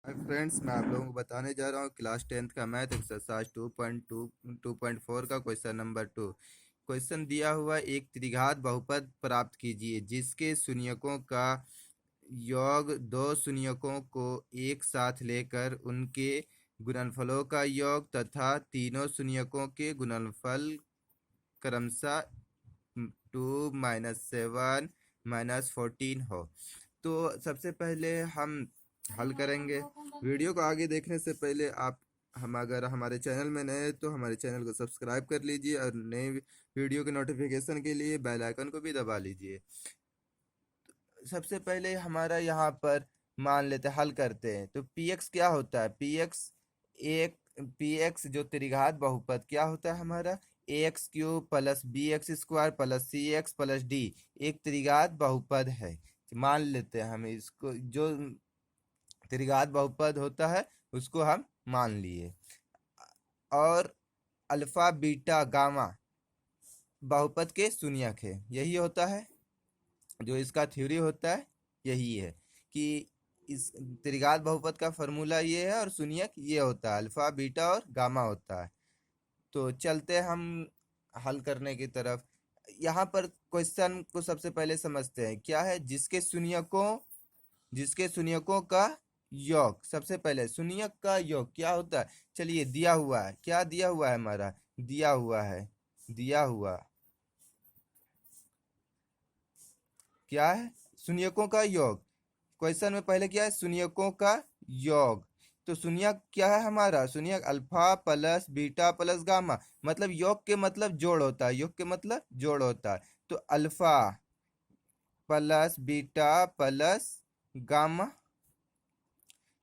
Hi friends, मैं आप लोगों को बताने जा रहा हूँ क्लास 10th का मैथ एक्सरसाइज 2.4 का क्वेश्चन नंबर 2। क्वेश्चन दिया हुआ एक त्रिघात बहुपद प्राप्त कीजिए जिसके शून्यकों का योग दो शून्यकों को एक साथ लेकर उनके गुणनफलों का योग तथा तीनों शून्यकों के गुणनफल क्रमशः 2 - 7 - 14 हो। तो सबसे पहले हम हल करेंगे। वीडियो को आगे देखने से पहले आप हम अगर हमारे चैनल में नए हैं तो हमारे चैनल को सब्सक्राइब कर लीजिए और नए वीडियो के नोटिफिकेशन के लिए बेल आइकन को भी दबा लीजिए। सबसे पहले हमारा यहाँ पर मान लेते हैं, हल करते हैं। तो पी एक्स क्या होता है? पी एक्स जो त्रिघात बहुपद क्या होता है हमारा? AX³ plus BX² plus CX plus D एक त्रिघात बहुपद है। मान लेते हैं हम इसको, जो त्रिघात बहुपद होता है उसको हम मान लिए। और अल्फा बीटा गामा बहुपद के शून्यक है। यही होता है जो इसका थ्योरी होता है, यही है कि इस त्रिघात बहुपद का फॉर्मूला ये है और शून्यक ये होता है, अल्फा बीटा और गामा होता है। तो चलते हम हल करने की तरफ। यहाँ पर क्वेश्चन को सबसे पहले समझते हैं क्या है। जिसके शून्यकों का योग, सबसे पहले शून्यक का योग क्या होता है? चलिए, दिया हुआ है, क्या दिया हुआ है हमारा? दिया हुआ क्या है? शून्यकों का योग। क्वेश्चन में पहले क्या है? शून्यकों का योग। तो शून्यक क्या है हमारा? शून्यक alpha plus beta plus gamma, मतलब योग के मतलब जोड़ होता है, योग के मतलब जोड़ होता है। तो alpha plus beta plus gamma,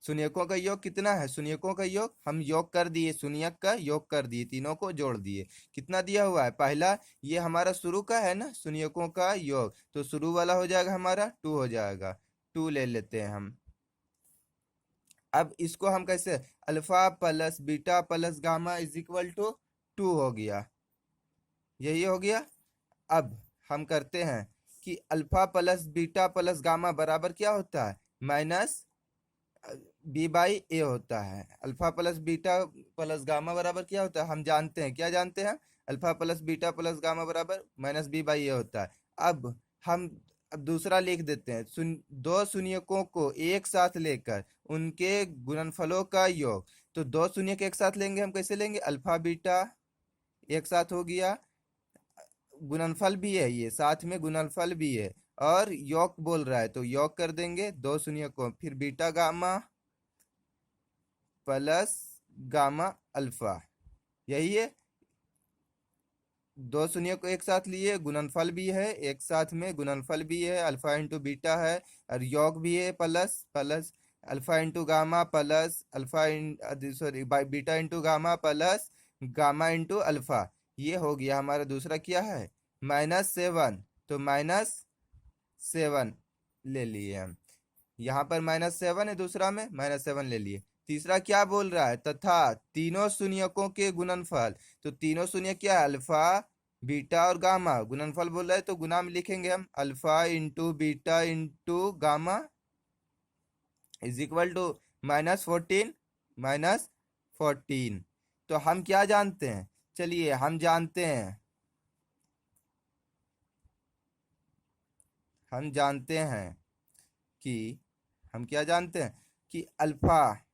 शून्यकों का योग कितना है? शून्यकों का योग हम योग कर दिए, शून्यक का योग कर दिए, तीनों को जोड़ दिए। कितना दिया हुआ है? पहला ये हमारा शुरू का है ना, शून्यकों का योग, तो शुरू वाला हो जाएगा हमारा 2 हो जाएगा। 2 ले लेते हैं हम। अब इसको हम कैसे? Alpha plus beta plus gamma is equal to 2 हो गया, यही हो गया। अब हम करते हैं कि alpha plus beta plus gamma बराबर क्या होता है? माइनस B/A होता है। Alpha plus beta plus gamma बराबर क्या होता है? हम जानते हैं, क्या जानते हैं? Alpha plus beta plus gamma बराबर -B/A होता है। अब हम अब दूसरा लिख देते हैं, दो शून्यकों को एक साथ लेकर उनके गुणनफलों का योग। तो दो शून्यक एक साथ लेंगे, हम कैसे लेंगे? अल्फा बीटा एक साथ हो गया, गुणनफल भी है, ये साथ में गुणनफल भी है, और योग बोल रहा है तो योग कर देंगे दो शून्यकों, फिर beta gamma plus gamma alpha, यही है। दो शून्य को एक साथ लिए, गुणनफल भी है, एक साथ में गुणनफल भी है, अल्फा इंटू बीटा है, और योग भी है, plus plus alpha into gamma plus sorry beta into gamma plus gamma into alpha. ये हो गया हमारा। दूसरा क्या है? -7। तो -7 ले लिए हम। यहाँ पर -7 है, दूसरा में -7 ले लिए। तीसरा क्या बोल रहा है? तथा तीनों शून्यकों के गुणनफल। तो तीनों शून्य क्या है? अल्फा बीटा और गामा। गुणनफल बोल रहा है तो गुना में लिखेंगे हम, alpha into beta into gamma is equal to -14। तो हम क्या जानते हैं? चलिए हम जानते हैं कि हम क्या जानते हैं कि अल्फा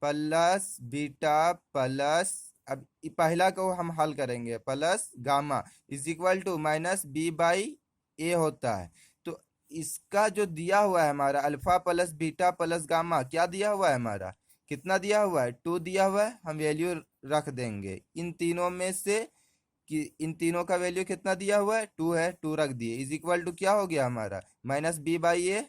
प्लस बीटा प्लस, अब पहला को हम हल करेंगे, plus gamma is equal to -B/A होता है। तो इसका जो दिया हुआ है हमारा alpha plus beta plus gamma, क्या दिया हुआ है हमारा? कितना दिया हुआ है? 2 दिया हुआ है। हम वैल्यू रख देंगे इन तीनों में से, कि इन तीनों का वैल्यू कितना दिया हुआ है? 2 है, 2 रख दिए, इज इक्वल टू क्या हो गया हमारा? -B/A।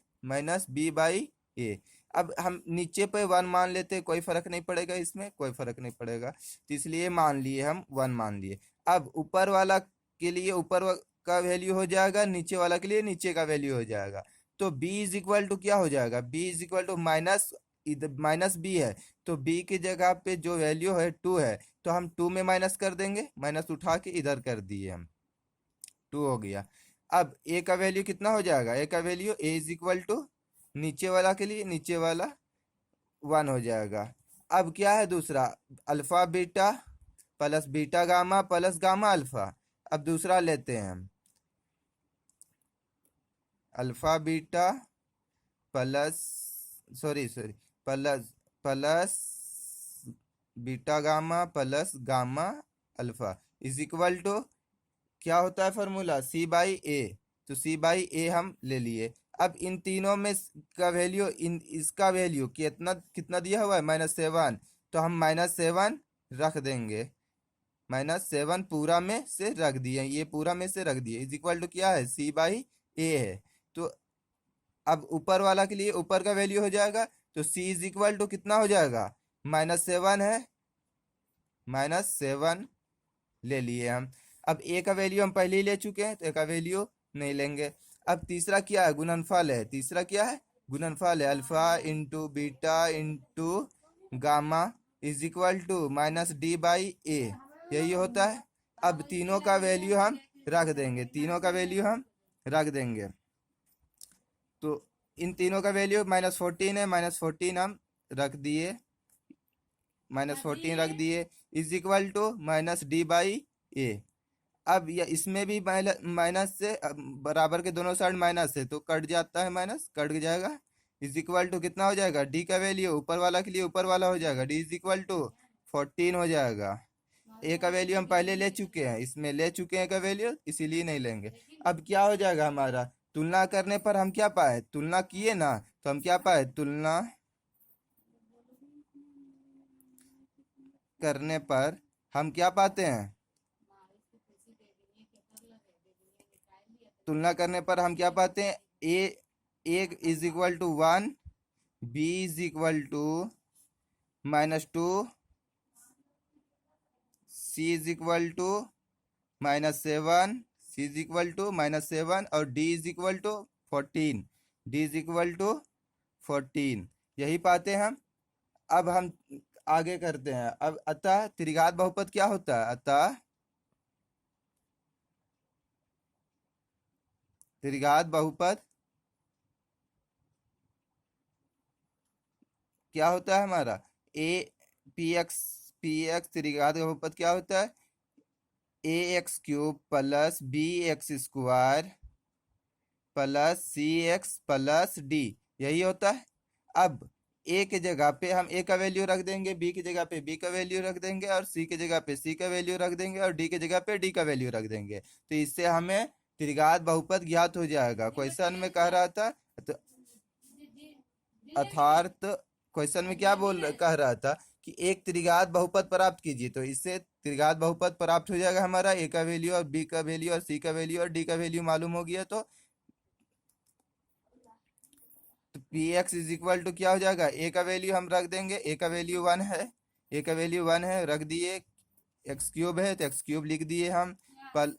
अब हम नीचे पे 1 मान लेते हैं, कोई फर्क नहीं पड़ेगा, इसमें कोई फर्क नहीं पड़ेगा, तो इसलिए मान लिए हम 1 मान लिए। अब ऊपर वाला के लिए का वैल्यू हो जाएगा, नीचे वाला के लिए नीचे का वैल्यू हो जाएगा। तो b इज इक्वल टू क्या हो जाएगा? b is equal to minus, इधर -B है, तो b की जगह पे जो वैल्यू है 2 है, तो हम 2 में माइनस कर देंगे, माइनस उठा के इधर कर दिए हम, 2 हो गया। अब a का वैल्यू कितना हो जाएगा? a का value a is equal to, नीचे वाला के लिए नीचे वाला वन हो जाएगा। अब क्या है दूसरा, alpha beta plus beta gamma plus gamma alpha. अब दूसरा लेते हैं हम, alpha beta plus, sorry sorry, plus plus beta gamma plus gamma alpha is equal to, क्या होता है फॉर्मूला, सी बाई ए। तो सी बाई ए हम ले लिए। अब इन तीनों में का वैल्यू, इन इसका वैल्यू कितना कितना दिया हुआ है, -7। तो हम -7 रख देंगे, -7 पूरा में से रख दिए, ये पूरा में से रख दिए, इज इक्वल टू क्या है, सी बाई ए है। तो अब ऊपर वाला के लिए ऊपर का वैल्यू हो जाएगा, तो सी इज इक्वल टू कितना हो जाएगा, -7 है, -7 ले लिए हम। अब ए का वैल्यू हम पहले ही ले चुके हैं, तो ए का वैल्यू नहीं लेंगे। अब तीसरा क्या है, गुणनफल है। तीसरा क्या है, गुणनफल है, alpha into beta into gamma is equal to -d/a, यही होता है। अब तीनों का वैल्यू हम रख देंगे, तीनों का वैल्यू हम रख देंगे। तो इन तीनों का वैल्यू -14 है, -14 हम रख दिए, -14 रख दिए, इज इक्वल टू -d/a। अब या इसमें भी माइनस से, बराबर के दोनों साइड माइनस है तो कट जाता है, माइनस कट जाएगा, इज इक्वल टू कितना हो जाएगा, डी का वैल्यू ऊपर वाला के लिए ऊपर वाला हो जाएगा, डी इज इक्वल टू 14 हो जाएगा। ए का वैल्यू हम पहले ले चुके हैं, इसमें ले चुके हैं का वैल्यू, इसीलिए नहीं लेंगे। अब क्या हो जाएगा हमारा, तुलना करने पर हम क्या पाए, तुलना किए ना, तो हम क्या पाए, तुलना करने पर हम क्या पाते हैं, तुलना करने पर हम क्या पाते हैं, A is equal to 1, B is equal to -2, C is equal to -7, C is equal to -7 और D is equal to 14, D is equal to 14, यही पाते हैं हम। अब हम आगे करते हैं। अब अतः त्रिघात बहुपद क्या होता है, अतः त्रिघात बहुपद क्या होता है हमारा, ए पी एक्स त्रिघात बहुपद क्या होता है, ax³ plus bx² plus cx plus d, यही होता है। अब ए के जगह पे हम ए का वैल्यू रख देंगे, बी की जगह पे बी का वैल्यू रख देंगे और सी की जगह पे सी का वैल्यू रख देंगे और डी की जगह पे डी का वैल्यू रख देंगे। तो इससे हमें त्रिघात बहुपद ज्ञात हो जाएगा। क्वेश्चन में कह रहा था, तो अर्थात क्वेश्चन में क्या कह रहा था कि एक त्रिघात बहुपद प्राप्त कीजिए, तो इससे त्रिघात बहुपद प्राप्त हो जाएगा हमारा, ए का वैल्यू और बी का वैल्यू और सी का वैल्यू और डी का वैल्यू मालूम हो गया। तो P X is equal to क्या हो जाएगा, ए का वैल्यू हम रख देंगे, ए का वैल्यू 1 है, ए का वैल्यू 1 है, रख दिए, x³ है तो x³ लिख दिए हम, पल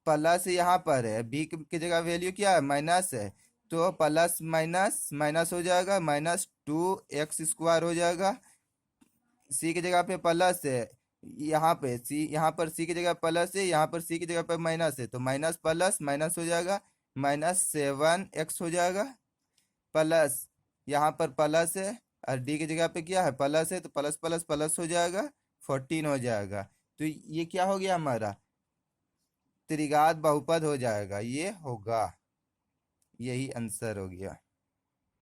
प्लस यहाँ पर है, बी की जगह वैल्यू क्या है, माइनस है, तो प्लस माइनस माइनस हो जाएगा, -2x² हो जाएगा। सी की जगह पे प्लस है, यहाँ पे सी, यहाँ पर सी की जगह प्लस है, यहाँ पर सी की जगह पे माइनस है, तो माइनस प्लस माइनस हो जाएगा, -7x हो जाएगा, प्लस यहाँ पर प्लस है और डी की जगह पे क्या है, प्लस है, तो प्लस प्लस प्लस हो जाएगा, 14 हो जाएगा। तो ये क्या हो गया हमारा, त्रिघात बहुपद हो जाएगा, ये होगा, यही आंसर हो गया।